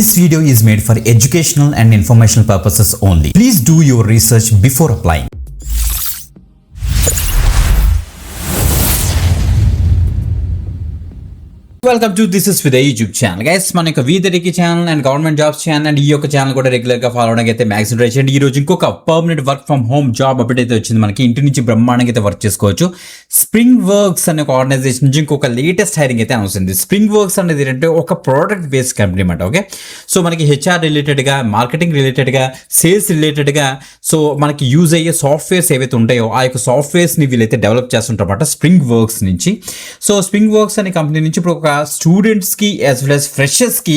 This video is made for educational and informational purposes only. Please do your research before applying. Welcome to this is with YouTube channel guys. మన యొక్క వీదరికి channel and government jobs channel and ఈ యొక్క channel కూడా regular గా follow అవడానికి అయితే maximum try చేయండి. ఈ రోజు ఇంకొక permanent work from home job update అయితే వచ్చింది. మనకి ఇంటి నుంచి బ్రహ్మాండంగా అయితే వర్క్ చేసుకోవచ్చు. స్ప్రింగ్ వర్క్స్ అనే ఒక ఆర్గనైజేషన్ నుంచి ఇంకొక లేటెస్ట్ హైరింగ్ అయితే అనౌన్స్ అయింది. స్ప్రింగ్ వర్క్స్ అనేది ఏంటంటే ఒక ప్రోడక్ట్ బేస్డ్ కంపెనీ అనమాట. ఓకే, సో మనకి హెచ్ఆర్ రిలేటెడ్ గా, మార్కెటింగ్ రిలేటెడ్ గా, సేల్స్ రిలేటెడ్ గా సో మనకి యూజ్ అయ్యే సాఫ్ట్వేర్స్ ఏవైతే ఉంటాయో ఆ యొక్క సాఫ్ట్వేర్స్ ని వీళ్ళైతే డెవలప్ చేస్తుంటారన్నమాట స్ప్రింగ్ వర్క్స్ నుంచి. సో స్ప్రింగ్ వర్క్స్ అనే కంపెనీ నుంచి ఇప్పుడు ఒక స్టూడెంట్స్ కి యాజ్ వెల్ యాజ్ ఫ్రెషర్స్ కి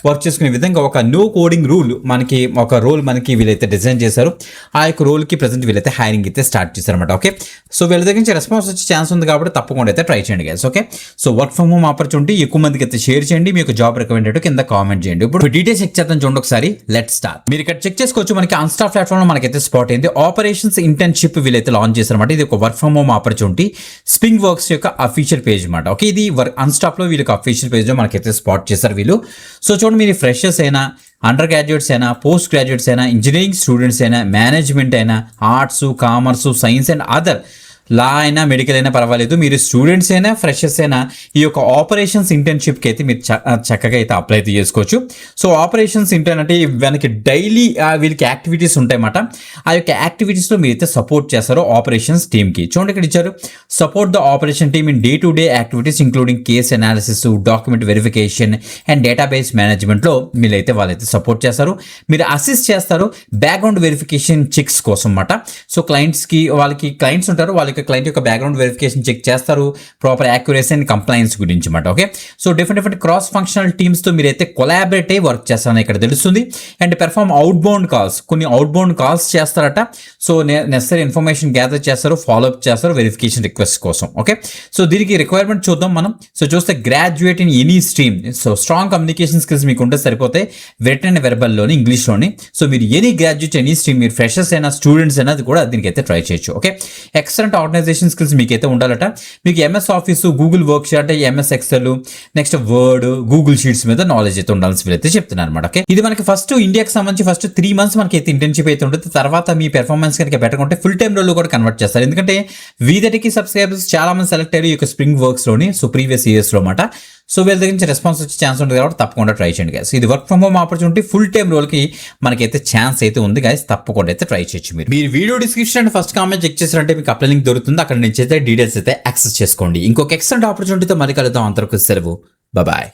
వర్క్ చేసుకునే విధంగా ఒక నో కోడింగ్ రూల్ మనకి ఒక రోల్ మనకి వీళ్ళైతే డిజైన్ చేశారు. ఆ యొక్క రోల్ కి ప్రెసెంట్ వీళ్ళైతే హైరింగ్ అయితే స్టార్ట్ చేశారన్నమాట. ఓకే, సో వీళ్ళ దగ్గర నుంచి రెస్పాన్స్ వచ్చే ఛాన్స్ ఉంది కాబట్టి తప్పకుండా అయితే ట్రై చేయండి guys. Okay, so work from home opportunity ఎక్కువ మందికి అయితే షేర్ చేయండి. మీకు జాబ్ రికమెండెడ్ కింద కామెంట్ చేయండి. ఇప్పుడు డీటెయిల్స్ చెక్ చేద్దాం చూడండి ఒకసారి. Let's start. మీరు ఇక్కడ చెక్ చేసుకోవచ్చు. మనకి అన్స్టార్ ప్లాట్ఫామ్ లో మనకైతే స్పాట్ అయింది. ఆపరేషన్స్ ఇంటర్న్షిప్ వీళ్ళైతే లాంచ్ చేశారన్నమాట. ఇది ఒక work from home opportunity spring works యొక్క అఫీషియల్ పేజ్ అనమాట. ఓకే, ఇది అన్స్టాప్ లో వీళ్ళకి అఫీషియల్ పేజ్ లో మనకైతే స్పాట్ చేశారు వీళ్ళు. సో చూడండి, మీరు ఫ్రెషర్స్ అయినా, అండర్ గ్రాడ్యుయేట్స్ అయినా, పోస్ట్ గ్రాడ్యుయేట్స్ అయినా, ఇంజనీరింగ్ స్టూడెంట్స్ అయినా, మేనేజ్మెంట్ అయినా, arts, commerce, science and other law అయినా, మెడికల్ అయినా పర్వాలేదు. మీరు స్టూడెంట్స్ అయినా, ఫ్రెషర్స్ అయినా ఈ యొక్క ఆపరేషన్స్ ఇంటర్న్షిప్కి అయితే మీరు చక్కగా అయితే అప్లై అయితే చేసుకోవచ్చు. సో ఆపరేషన్స్ ఇంటర్న్ అంటే మనకి డైలీ వీళ్ళకి యాక్టివిటీస్ ఉంటాయన్నమాట. ఆ యొక్క యాక్టివిటీస్లో మీరు అయితే సపోర్ట్ చేస్తారు ఆపరేషన్స్ టీమ్కి. చూడండి ఇక్కడ ఇచ్చారు, support the operation team in day to day activities including case analysis, document verification and database మేనేజ్మెంట్లో మీరైతే వాళ్ళైతే సపోర్ట్ చేస్తారు. మీరు అసిస్ట్ చేస్తారు బ్యాక్గ్రౌండ్ వెరిఫికేషన్ చెక్స్ కోసం అన్నమాట. సో క్లయింట్స్కి, వాళ్ళకి క్లయింట్స్ ఉంటారు, వాళ్ళకి క్లయింట్ యొక్క బ్యాక్గ్రౌండ్ వెరిఫికేషన్ చెక్ చేస్తారు, ప్రాపర్ యాక్యురసీ అండ్ కంప్లైన్స్ గురించి అన్నమాట. Okay, so different cross functional టీమ్స్తో మీరైతే కొలాబరేట్ అయ్యి వర్క్ చేస్తారని ఇక్కడ తెలుస్తుంది. And perform outbound calls, కొన్ని అవుట్ బౌండ్ కాల్స్ చేస్తారట. సో నెసరీ ఇన్ఫర్మేషన్ గ్యాదర్ చేస్తారు, ఫాలోఅప్ చేస్తారు వెరిఫికేషన్ రిక్వెస్ట్ కోసం. ఓకే, సో దీనికి రిక్వైర్మెంట్ చూద్దాం మనం. సో చూస్తే graduate in any stream. So strong communication skills మీకు ఉంటే సరిపోతాయి, రిటన్ అండ్ వెర్బల్లోని, ఇంగ్లీష్లోని. సో మీరు ఎనీ గ్రాడ్యుయేట్ ఎనీ స్ట్రీమ్, మీరు ఫ్రెషర్స్ అయినా, స్టూడెంట్స్ అయినా అది కూడా దీనికి అయితే ట్రై చేయొచ్చు. ఓకే, ఎక్సలెంట్ ఆర్గనైజేషన్ స్కిల్స్ మీకైతే ఉండాలట. మీకు MS office, Google work shot, MS Excel, next word, Google sheets మీద నాలెడ్జ్ అయితే ఉండాల్సి వీళ్ళైతే చెప్తున్నారు అనమాట. ఓకే, ఇది మనకి ఫస్ట్ ఇండియాకి సంబంధించి ఫస్ట్ 3 months మనకి అయితే ఇంటర్న్షిప్ అయితే ఉంటుంది. తర్వాత మీ పెర్ఫార్మెన్స్ కనుక పెట్టుకుంటే ఫుల్ టైమ్ రోల్ కూడా కన్వర్ట్ చేస్తారు. ఎందుకంటే వీదటికి సబ్స్క్రైబర్స్ చాలా మంది సెలెక్ట్ అయ్యారు ఈ యొక్క స్ప్రింగ్ వర్క్స్ లోని. సో ప్రీవియస్ ఇయర్స్ లో అన్నమాట. సో వీళ్ళ దగ్గర నుంచి రెస్పాన్స్ వచ్చే ఛాన్స్ ఉంటుంది కాబట్టి తప్పకుండా ట్రై చేయండి గైస్. ఇది work from home opportunity, full time రోల్కి మనకైతే ఛాన్స్ అయితే ఉంది గైస్. తప్పకుండా అయితే ట్రై చేయొచ్చు. మీరు video description and first comment check చేసారంటే మీకు అప్లై లింక్ దొరుకుతుంది. అక్కడ నుంచి అయితే డీటెయిల్స్ అయితే యాక్సెస్ చేసుకోండి. ఇంకొక ఎక్సలెంట్ ఆపర్చునిటీతో మరి కలుద్దాం. అంతవరకు సెలవు, బాయ్.